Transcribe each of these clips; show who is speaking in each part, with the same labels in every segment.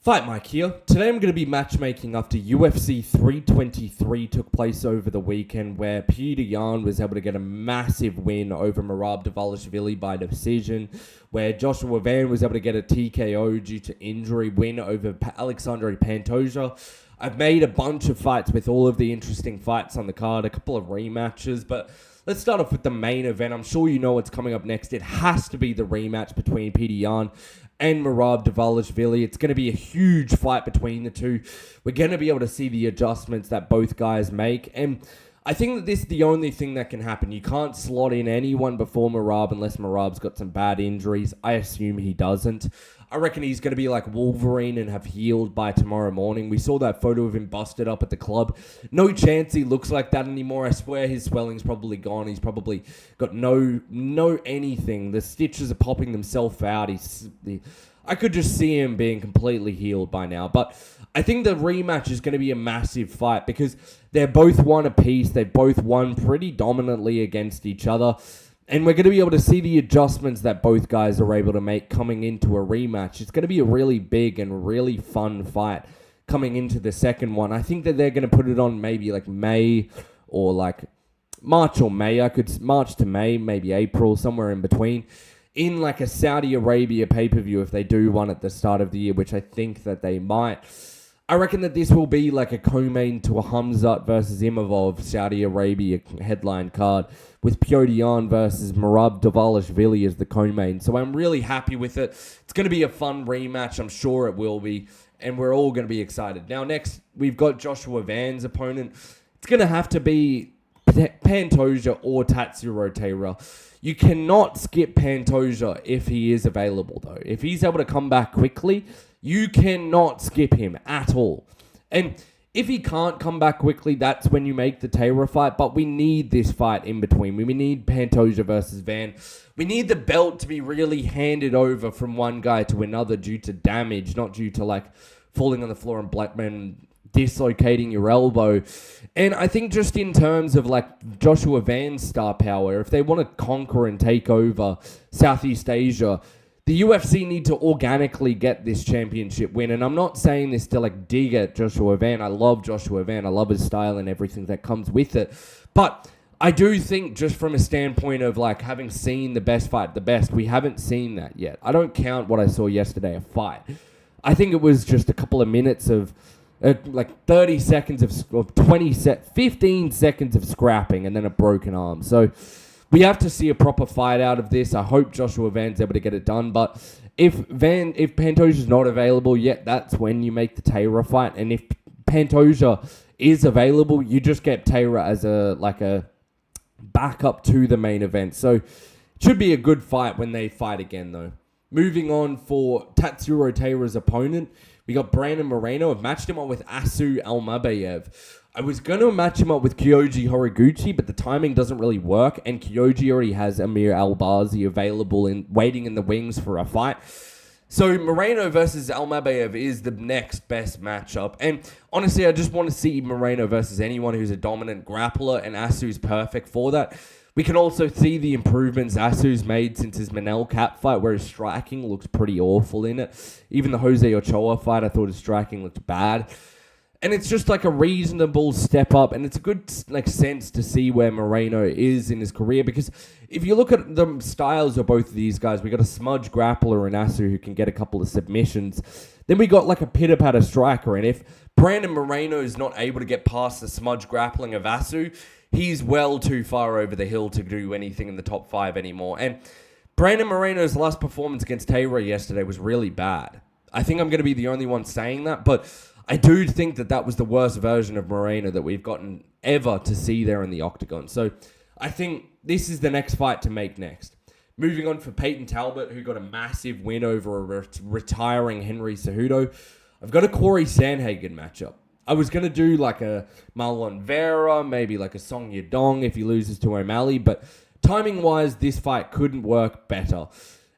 Speaker 1: Fight Mike here. Today I'm going to be matchmaking after UFC 323 took place over the weekend, where Petr Yan was able to get a massive win over Dvalishvili by decision, where Joshua Van was able to get a TKO due to injury win over Alexandre Pantoja. I've made a bunch of fights with all of the interesting fights on the card, a couple of rematches, but let's start off with the main event. I'm sure you know what's coming up next. It has to be the rematch between Petr Yan and Dvalishvili. It's going to be a huge fight between the two. We're going to be able to see the adjustments that both guys make. And I think that this is the only thing that can happen. You can't slot in anyone before Merab unless Merab's got some bad injuries. I assume he doesn't. I reckon he's going to be like Wolverine and have healed by tomorrow morning. We saw that photo of him busted up at the club. No chance he looks like that anymore. I swear his swelling's probably gone. He's probably got no anything. The stitches are popping themselves out. I could just see him being completely healed by now. But I think the rematch is going to be a massive fight because they're both won apiece. They've both won pretty dominantly against each other. And we're going to be able to see the adjustments that both guys are able to make coming into a rematch. It's going to be a really big and really fun fight coming into the second one. I think that they're going to put it on maybe like May or like March or May. March to May, maybe April, somewhere in between. In like a Saudi Arabia pay-per-view if they do one at the start of the year, which I think that they might. I reckon that this will be like a co-main to a Hamzat versus Imavov Saudi Arabia headline card with Petr Yan versus Dvalishvili as the co-main. So I'm really happy with it. It's going to be a fun rematch. I'm sure it will be. And we're all going to be excited. Now next, we've got Joshua Van's opponent. It's going to have to be Pantoja or Tatsuro Taira. You cannot skip Pantoja if he is available though. If he's able to come back quickly, you cannot skip him at all. And if he can't come back quickly, that's when you make the Taira fight. But we need this fight in between. We need Pantoja versus Van. We need the belt to be really handed over from one guy to another due to damage, not due to like falling on the floor and Blackman dislocating your elbow. And I think just in terms of like Joshua Van's star power, if they want to conquer and take over Southeast Asia, the UFC need to organically get this championship win. And I'm not saying this to like dig at Joshua Van. I love Joshua Van. I love his style and everything that comes with it. But I do think just from a standpoint of like having seen the best fight the best, we haven't seen that yet. I don't count what I saw yesterday a fight. I think it was just a couple of minutes of like 30 seconds of 15 seconds of scrapping and then a broken arm. So we have to see a proper fight out of this. I hope Joshua Van's able to get it done. But if Pantoja's not available yet, that's when you make the Taira fight. And if Pantoja is available, you just get Taira as a backup to the main event. So it should be a good fight when they fight again, though. Moving on for Tatsuro Taira's opponent, we got Brandon Moreno. I've matched him up with Asu Almabayev. I was going to match him up with Kyoji Horiguchi, but the timing doesn't really work, and Kyoji already has Amir Albazi available and waiting in the wings for a fight. So Moreno versus Almabayev is the next best matchup, and honestly, I just want to see Moreno versus anyone who's a dominant grappler, and Asu's perfect for that. We can also see the improvements Asu's made since his Manel Cap fight, where his striking looks pretty awful in it. Even the Jose Ochoa fight, I thought his striking looked bad. And it's just like a reasonable step up, and it's a good like sense to see where Moreno is in his career, because if you look at the styles of both of these guys, we got a smudge grappler in Asu who can get a couple of submissions. Then we got like a pitter-patter striker, and if Brandon Moreno is not able to get past the smudge grappling of Asu, he's well too far over the hill to do anything in the top 5 anymore. And Brandon Moreno's last performance against Taira yesterday was really bad. I think I'm going to be the only one saying that, but I do think that was the worst version of Moreno that we've gotten ever to see there in the octagon. So I think this is the next fight to make next. Moving on for Peyton Talbot, who got a massive win over a retiring Henry Cejudo. I've got a Corey Sandhagen matchup. I was going to do like a Marlon Vera, maybe like a Song Yadong if he loses to O'Malley, but timing-wise, this fight couldn't work better.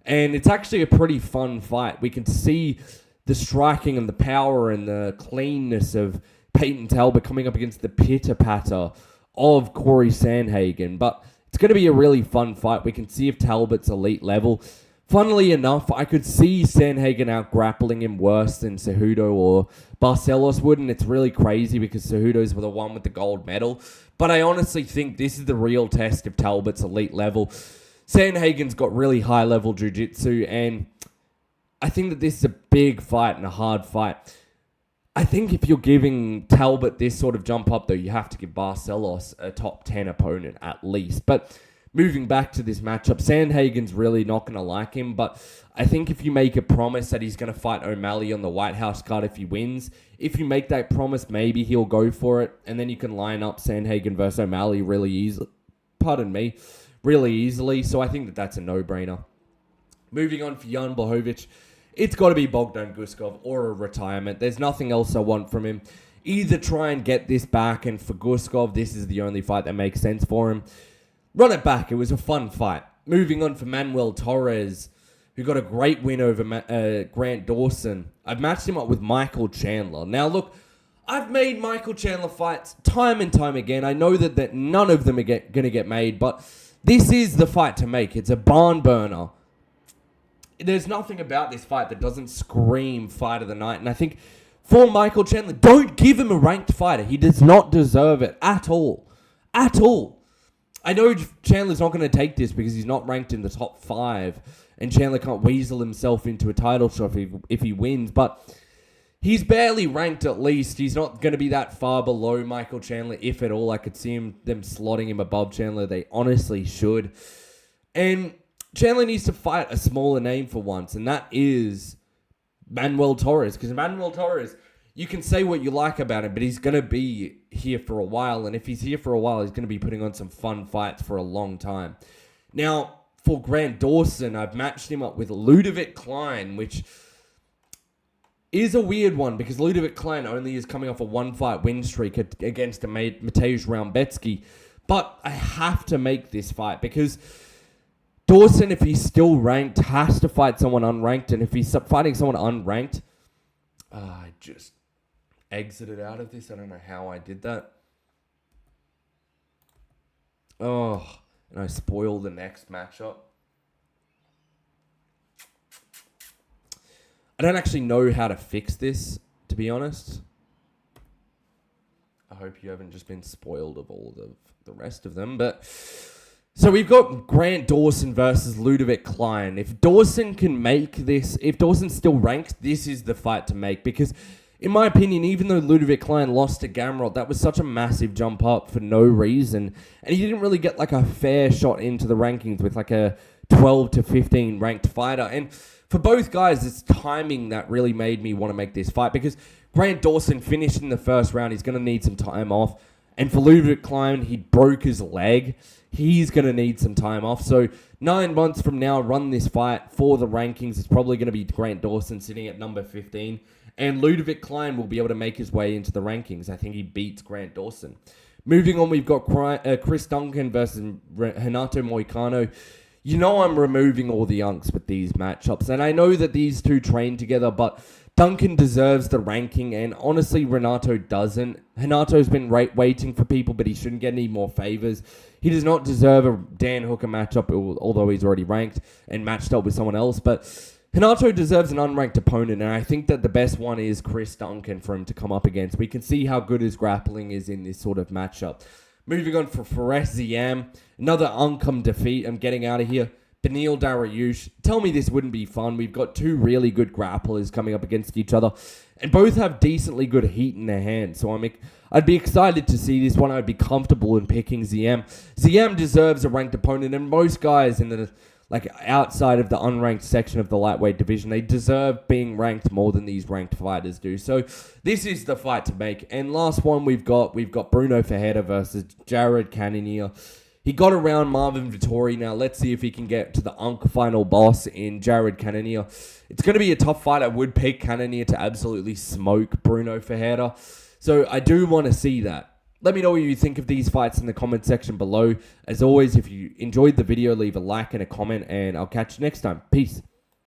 Speaker 1: And it's actually a pretty fun fight. We can see the striking and the power and the cleanness of Peyton Talbot coming up against the pitter-patter of Corey Sandhagen. But it's going to be a really fun fight. We can see if Talbot's elite level. Funnily enough, I could see Sandhagen out grappling him worse than Cejudo or Barcelos would, and it's really crazy because Cejudo's the one with the gold medal. But I honestly think this is the real test of Talbot's elite level. Sandhagen's got really high-level jiu-jitsu, and I think that this is a big fight and a hard fight. I think if you're giving Talbot this sort of jump up, though, you have to give Barcelos a top 10 opponent at least. But moving back to this matchup, Sandhagen's really not going to like him, but I think if you make a promise that he's going to fight O'Malley on the White House card if he wins, if you make that promise, maybe he'll go for it, and then you can line up Sandhagen versus O'Malley really easily. Really easily, so I think that that's a no-brainer. Moving on for Jan Blachowicz, it's got to be Bogdan Guskov or a retirement. There's nothing else I want from him. Either try and get this back, and for Guskov, this is the only fight that makes sense for him. Run it back. It was a fun fight. Moving on for Manuel Torres, who got a great win over Grant Dawson. I've matched him up with Michael Chandler. Now, look, I've made Michael Chandler fights time and time again. I know that none of them are going to get made, but this is the fight to make. It's a barn burner. There's nothing about this fight that doesn't scream fight of the night. And I think for Michael Chandler, don't give him a ranked fighter. He does not deserve it at all. At all. I know Chandler's not going to take this because he's not ranked in the top 5. And Chandler can't weasel himself into a title shot if he wins. But he's barely ranked at least. He's not going to be that far below Michael Chandler, if at all. I could see them slotting him above Chandler. They honestly should. And Chandler needs to fight a smaller name for once, and that is Manuel Torres. Because Manuel Torres, you can say what you like about him, but he's going to be here for a while. And if he's here for a while, he's going to be putting on some fun fights for a long time. Now, for Grant Dawson, I've matched him up with Ludovic Klein, which is a weird one because Ludovic Klein only is coming off a 1-fight win streak against Mateusz Raumbetsky. But I have to make this fight because Dawson, if he's still ranked, has to fight someone unranked. And if he's fighting someone unranked, I just exited out of this. I don't know how I did that. Oh, and I spoiled the next matchup. I don't actually know how to fix this, to be honest. I hope you haven't just been spoiled of all of the rest of them, but so we've got Grant Dawson versus Ludovic Klein. If Dawson can make this, if Dawson's still ranked, this is the fight to make. Because, in my opinion, even though Ludovic Klein lost to Gamrot, that was such a massive jump up for no reason. And he didn't really get like a fair shot into the rankings with like a 12 to 15 ranked fighter. And for both guys, it's timing that really made me want to make this fight. Because Grant Dawson finished in the first round. He's going to need some time off. And for Ludovic Klein, he broke his leg. He's going to need some time off. So 9 months from now, run this fight for the rankings. It's probably going to be Grant Dawson sitting at number 15. And Ludovic Klein will be able to make his way into the rankings. I think he beats Grant Dawson. Moving on, we've got Chris Duncan versus Renato Moicano. You know I'm removing all the unks with these matchups. And I know that these two train together, but Duncan deserves the ranking, and honestly, Renato doesn't. Renato's been waiting for people, but he shouldn't get any more favors. He does not deserve a Dan Hooker matchup, although he's already ranked and matched up with someone else. But Renato deserves an unranked opponent, and I think that the best one is Chris Duncan for him to come up against. We can see how good his grappling is in this sort of matchup. Moving on for Fares Ziam, another uncome defeat. I'm getting out of here. Beneil Dariush. Tell me this wouldn't be fun. We've got two really good grapplers coming up against each other, and both have decently good heat in their hands. So I'd be excited to see this one. I'd be comfortable in picking Ziam. Ziam deserves a ranked opponent, and most guys in the outside of the unranked section of the lightweight division, they deserve being ranked more than these ranked fighters do. So this is the fight to make. And last one we've got Bruno Ferreira versus Jared Cannonier. He got around Marvin Vettori. Now, let's see if he can get to the final boss in Jared Cannonier. It's going to be a tough fight. I would pick Cannonier to absolutely smoke Bruno Ferreira. So I do want to see that. Let me know what you think of these fights in the comment section below. As always, if you enjoyed the video, leave a like and a comment, and I'll catch you next time. Peace.